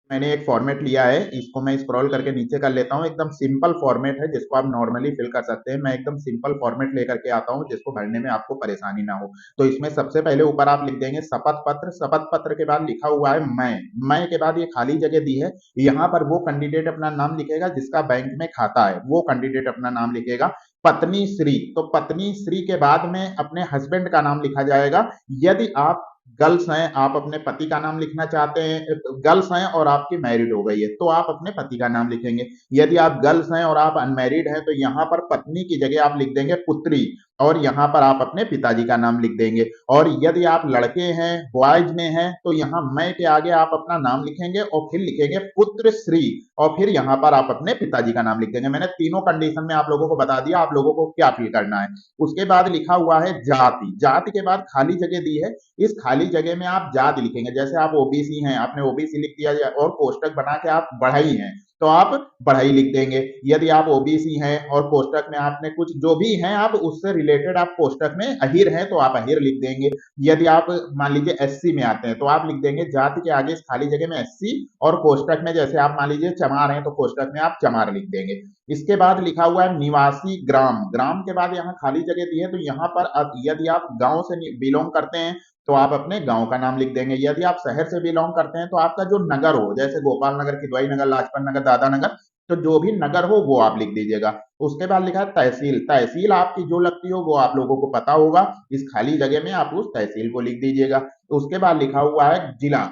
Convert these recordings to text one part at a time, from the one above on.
मैंने एक फॉर्मेट लिया है, इसको मैं स्क्रॉल करके नीचे कर लेता हूँ। एकदम सिंपल फॉर्मेट है जिसको आप नॉर्मली फिल कर सकते हैं। मैं एकदम सिंपल फॉर्मेट लेकर के आता हूँ जिसको भरने में आपको परेशानी ना हो। तो इसमें सबसे पहले ऊपर आप लिख देंगे शपथ पत्र। शपथ पत्र के बाद लिखा हुआ है मैं के बाद ये खाली जगह दी है। यहाँ पर वो कैंडिडेट अपना नाम लिखेगा जिसका बैंक में खाता है, वो कैंडिडेट अपना नाम लिखेगा। पत्नी श्री, तो पत्नी श्री के बाद में अपने हस्बैंड का नाम लिखा जाएगा। यदि आप गर्ल्स हैं, आप अपने पति का नाम लिखना चाहते हैं, गर्ल्स हैं और आपकी मैरिड हो गई है तो आप अपने पति का नाम लिखेंगे। यदि आप गर्ल्स हैं और आप अनमैरिड हैं तो यहाँ पर पत्नी की जगह आप लिख देंगे पुत्री, और यहाँ पर आप अपने पिताजी का नाम लिख देंगे। और यदि आप लड़के हैं, बॉयज में हैं, तो यहाँ मैं के आगे आप अपना नाम लिखेंगे और फिर लिखेंगे पुत्र श्री, और फिर यहाँ पर आप अपने पिताजी का नाम लिख देंगे। मैंने तीनों कंडीशन में आप लोगों को बता दिया आप लोगों को क्या फिल करना है। उसके बाद लिखा हुआ है जाति। जाति के बाद खाली जगह दी है, इस खाली जगह में आप जाति लिखेंगे। जैसे आप ओबीसी हैं, आपने ओबीसी लिख दिया, और कोष्टक बना के आप बढ़ई हैं तो आप बढ़ई लिख देंगे। यदि आप ओबीसी हैं और कोष्टक में आपने कुछ जो भी हैं आप उससे रिलेटेड आप कोष्टक में अहीर हैं तो आप अहीर लिख देंगे। यदि आप मान लीजिए एससी में आते हैं तो आप लिख देंगे जाति के आगे इस खाली जगह में एससी, और कोष्टक में जैसे आप मान लीजिए चमार हैं तो कोष्टक में आप चमार लिख देंगे। इसके बाद लिखा हुआ है निवासी ग्राम। ग्राम के बाद यहाँ खाली जगह दी है तो यहाँ पर यदि आप गांव से बिलोंग करते हैं तो आप अपने गांव का नाम लिख देंगे। यदि आप शहर से बिलोंग करते हैं तो आपका जो नगर हो, जैसे गोपाल नगर, किदवई नगर, लाजपत नगर, दादा नगर, तो जो भी नगर हो वो आप लिख दीजिएगा। उसके बाद लिखा है तहसील। तहसील आपकी जो लगती हो वो आप लोगों को पता होगा, इस खाली जगह में आप उस तहसील को लिख दीजिएगा। तो उसके बाद लिखा हुआ है जिला।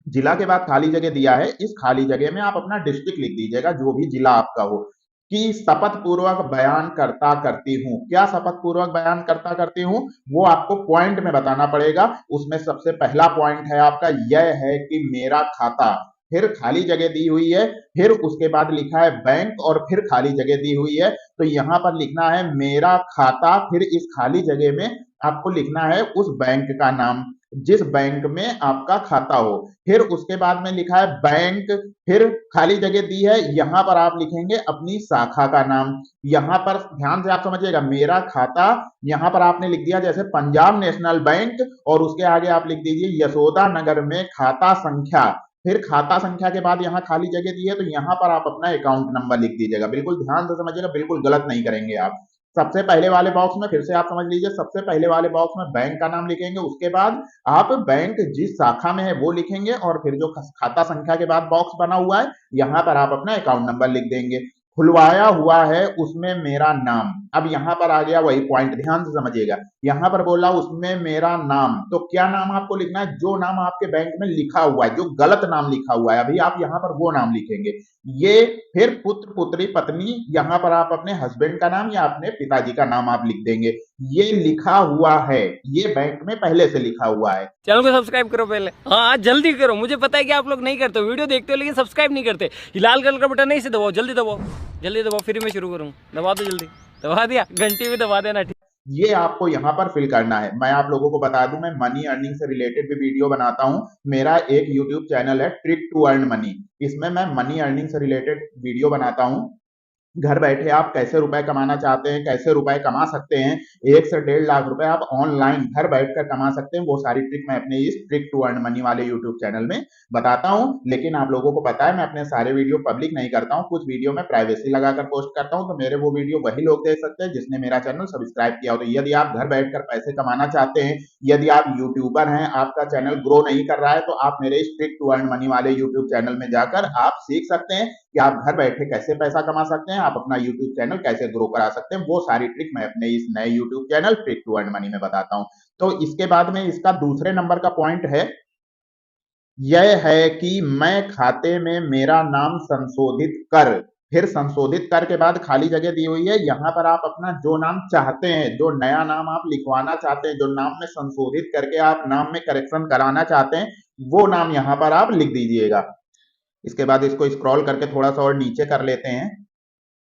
जिला के बाद खाली जगह दिया है, इस खाली जगह में आप अपना डिस्ट्रिक्ट लिख दीजिएगा जो भी जिला आपका हो। कि शपथ पूर्वक बयान करता करती हूँ, क्या शपथ पूर्वक बयान करता करती हूँ वो आपको पॉइंट में बताना पड़ेगा। उसमें सबसे पहला पॉइंट है आपका यह है कि मेरा खाता, फिर खाली जगह दी हुई है, फिर उसके बाद लिखा है बैंक, और फिर खाली जगह दी हुई है। तो यहां पर लिखना है मेरा खाता, फिर इस खाली जगह में आपको लिखना है उस बैंक का नाम जिस बैंक में आपका खाता हो। फिर उसके बाद में लिखा है बैंक, फिर खाली जगह दी है, यहां पर आप लिखेंगे अपनी शाखा का नाम। यहां पर ध्यान से आप समझिएगा, मेरा खाता यहां पर आपने लिख दिया जैसे पंजाब नेशनल बैंक, और उसके आगे आप लिख दीजिए यशोदा नगर में खाता संख्या। फिर खाता संख्या के बाद यहाँ खाली जगह दी है तो यहाँ पर आप अपना अकाउंट नंबर लिख दीजिएगा। बिल्कुल ध्यान से समझिएगा, बिल्कुल गलत नहीं करेंगे आप। सबसे पहले वाले बॉक्स में फिर से आप समझ लीजिए, सबसे पहले वाले बॉक्स में बैंक का नाम लिखेंगे, उसके बाद आप बैंक जिस शाखा में है वो लिखेंगे, और फिर जो खाता संख्या के बाद बॉक्स बना हुआ है यहाँ पर आप अपना अकाउंट नंबर लिख देंगे। खुलवाया हुआ है उसमें मेरा नाम। अब यहाँ पर आ गया वही पॉइंट, ध्यान से समझिएगा। यहाँ पर बोला उसमें मेरा नाम, तो क्या नाम आपको लिखना है, जो नाम आपके बैंक में लिखा हुआ है, जो गलत नाम लिखा हुआ है अभी आप यहाँ पर वो नाम लिखेंगे। ये फिर पुत्र, पुत्री, पत्नी, यहाँ पर आप अपने हस्बैंड का नाम या अपने पिताजी का नाम आप लिख देंगे। ये लिखा हुआ है, ये बैंक में पहले से लिखा हुआ है। चैनल को सब्सक्राइब करो पहले, हाँ जल्दी करो। मुझे पता है कि आप लोग नहीं करते हो, वीडियो देखते हो लेकिन सब्सक्राइब नहीं करते। ये लाल कलर का बटन नहीं से दबाओ, जल्दी दबाओ, जल्दी दबाओ, फिर मैं शुरू करूँ। दबा दो जल्दी, दबा दिया, घंटी भी दबा देना। ठीक, ये आपको यहाँ पर फिल करना है। मैं आप लोगों को बता दूं, मैं मनी अर्निंग से रिलेटेड भी वीडियो बनाता हूँ। मेरा एक यूट्यूब चैनल है ट्रिक टू अर्न मनी, इसमें मैं मनी अर्निंग से रिलेटेड वीडियो बनाता हूँ। घर बैठे आप कैसे रुपए कमाना चाहते हैं, कैसे रुपए कमा सकते हैं, 1 से 1.5 लाख रुपए आप ऑनलाइन घर बैठकर कमा सकते हैं, वो सारी ट्रिक मैं अपने इस ट्रिक टू अर्न मनी वाले यूट्यूब चैनल में बताता हूं। लेकिन आप लोगों को पता है मैं अपने सारे वीडियो पब्लिक नहीं करता हूं, कुछ वीडियो में प्राइवेसी लगाकर पोस्ट करता हूं, तो मेरे वो वीडियो वही लोग देख सकते हैं जिसने मेरा चैनल सब्सक्राइब किया हो। तो यदि आप घर बैठकर पैसे कमाना चाहते हैं, यदि आप यूट्यूबर हैं, आपका चैनल ग्रो नहीं कर रहा है, तो आप मेरे इस ट्रिक टू अर्न मनी वाले यूट्यूब चैनल में जाकर आप सीख सकते हैं कि आप घर बैठे कैसे पैसा कमा सकते हैं, आप अपना यूट्यूब चैनल कैसे ग्रो करा सकते हैं। वो सारी ट्रिक मैं अपने इस नए YouTube channel trick to earn money में बताता हूं। तो इसके बाद में इसका दूसरे नंबर का पॉइंट है, यह है कि मैं खाते में मेरा नाम संशोधित कर। फिर संशोधित कर के बाद खाली जगह दी हुई है, यहां पर आप अपना जो नाम चाहते हैं, जो नया नाम आप लिखवाना चाहते हैं, जो नाम में संशोधित करके आप नाम में करेक्शन कराना चाहते हैं, वो नाम यहां पर आप लिख दीजिएगा। इसके बाद इसको स्क्रॉल करके थोड़ा सा और नीचे कर लेते हैं।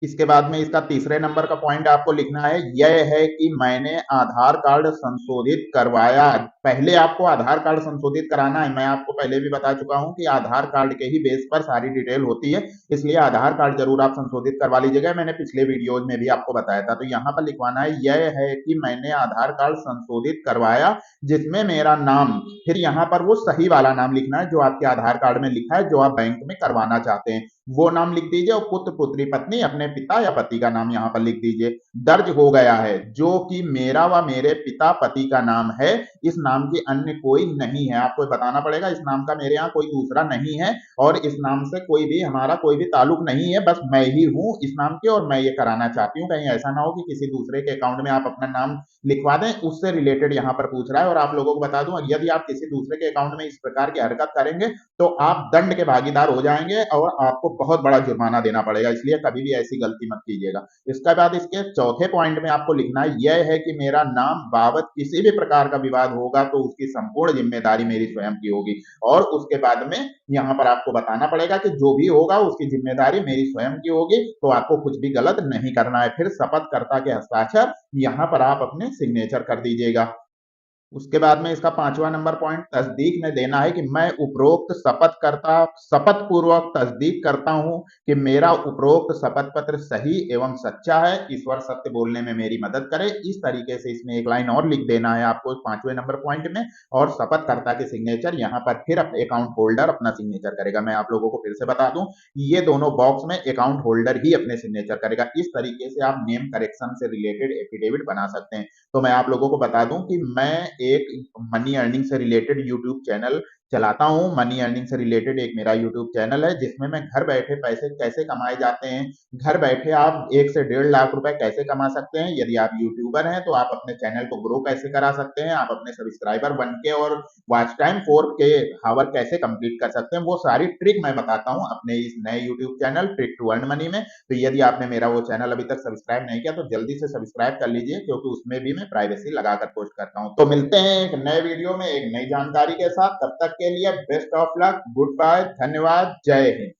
इसके बाद में इसका तीसरे नंबर का पॉइंट आपको लिखना है, यह है कि मैंने आधार कार्ड संशोधित करवाया। पहले आपको आधार कार्ड संशोधित कराना है। मैं आपको पहले भी बता चुका हूं कि आधार कार्ड के ही बेस पर सारी डिटेल होती है, इसलिए आधार कार्ड जरूर आप संशोधित करवा लीजिएगा। मैंने पिछले वीडियोज में भी आपको बताया था। तो यहाँ पर लिखवाना है, यह है कि मैंने आधार कार्ड संशोधित करवाया जिसमें मेरा नाम, फिर यहाँ पर वो सही वाला नाम लिखना है जो आपके आधार कार्ड में लिखा है, जो आप बैंक में करवाना चाहते हैं वो नाम लिख दीजिए, और पुत्र पुत्री पत्नी अपने पिता या पति का नाम यहाँ पर लिख दीजिए। दर्ज हो गया है, जो कि मेरा व मेरे पिता पति का नाम है, इस नाम की अन्य कोई नहीं है। आपको बताना पड़ेगा इस नाम का मेरे यहाँ कोई दूसरा नहीं है, और इस नाम से कोई भी हमारा कोई भी ताल्लुक नहीं है, बस मैं ही हूं इस नाम के और मैं ये कराना चाहती हूँ। कहीं ऐसा ना हो कि किसी दूसरे के अकाउंट में आप अपना नाम लिखवा दें, उससे रिलेटेड यहाँ पर पूछ रहा है। और आप लोगों को बता दूं, यदि आप किसी दूसरे के अकाउंट में इस प्रकार की हरकत करेंगे तो आप दंड के भागीदार हो जाएंगे और आपको बहुत बड़ा जुर्माना देना पड़ेगा, इसलिए कभी भी ऐसी गलती मत कीजिएगा। इसके बाद इसके चौथे पॉइंट में आपको लिखना है, यह है कि मेरा नाम बाबत किसी भी प्रकार का विवाद होगा तो उसकी संपूर्ण जिम्मेदारी मेरी स्वयं की होगी। और उसके बाद में यहाँ पर आपको बताना पड़ेगा कि जो भी होगा उसकी जिम्मेदारी मेरी स्वयं की होगी, तो आपको कुछ भी गलत नहीं करना है। फिर शपथकर्ता के हस्ताक्षर यहाँ पर आप अपने सिग्नेचर कर दीजिएगा। उसके बाद में इसका पांचवा नंबर पॉइंट तस्दीक में देना है कि मैं उपरोक्त शपथ पूर्वक तस्दीक करता हूं कि मेरा उपरोक्त शपथ पत्र सही एवं सच्चा है, ईश्वर सत्य बोलने में मेरी मदद करे। इस तरीके से इसमें एक लाइन और लिख देना है आपको पांचवें नंबर पॉइंट में, और शपथकर्ता के सिग्नेचर यहाँ पर फिर अकाउंट होल्डर अपना सिग्नेचर करेगा। मैं आप लोगों को फिर से बता दूं, ये दोनों बॉक्स में अकाउंट होल्डर ही अपने सिग्नेचर करेगा। इस तरीके से आप नेम करेक्शन से रिलेटेड एफिडेविट बना सकते हैं। तो मैं आप लोगों को बता दूं कि मैं एक मनी अर्निंग से रिलेटेड यूट्यूब चैनल चलाता हूं। मनी अर्निंग से रिलेटेड एक मेरा यूट्यूब चैनल है जिसमें मैं घर बैठे पैसे कैसे कमाए जाते हैं, घर बैठे आप 1 से 1.5 लाख रुपए कैसे कमा सकते हैं, यदि आप यूट्यूबर हैं तो आप अपने चैनल को ग्रो कैसे करा सकते हैं, आप अपने सब्सक्राइबर बन के और वॉच टाइम 4K कैसे कंप्लीट कर सकते हैं, वो सारी ट्रिक मैं बताता हूं अपने इस नए YouTube channel trick to earn money में। तो यदि आपने मेरा वो चैनल अभी तक सब्सक्राइब नहीं किया तो जल्दी से सब्सक्राइब कर लीजिए, क्योंकि उसमें भी मैं प्राइवेसी लगाकर पोस्ट करता हूं। तो मिलते हैं एक नए वीडियो में एक नई जानकारी के साथ, तब तक के लिए best of luck, good bye, धन्यवाद, जय हिंद।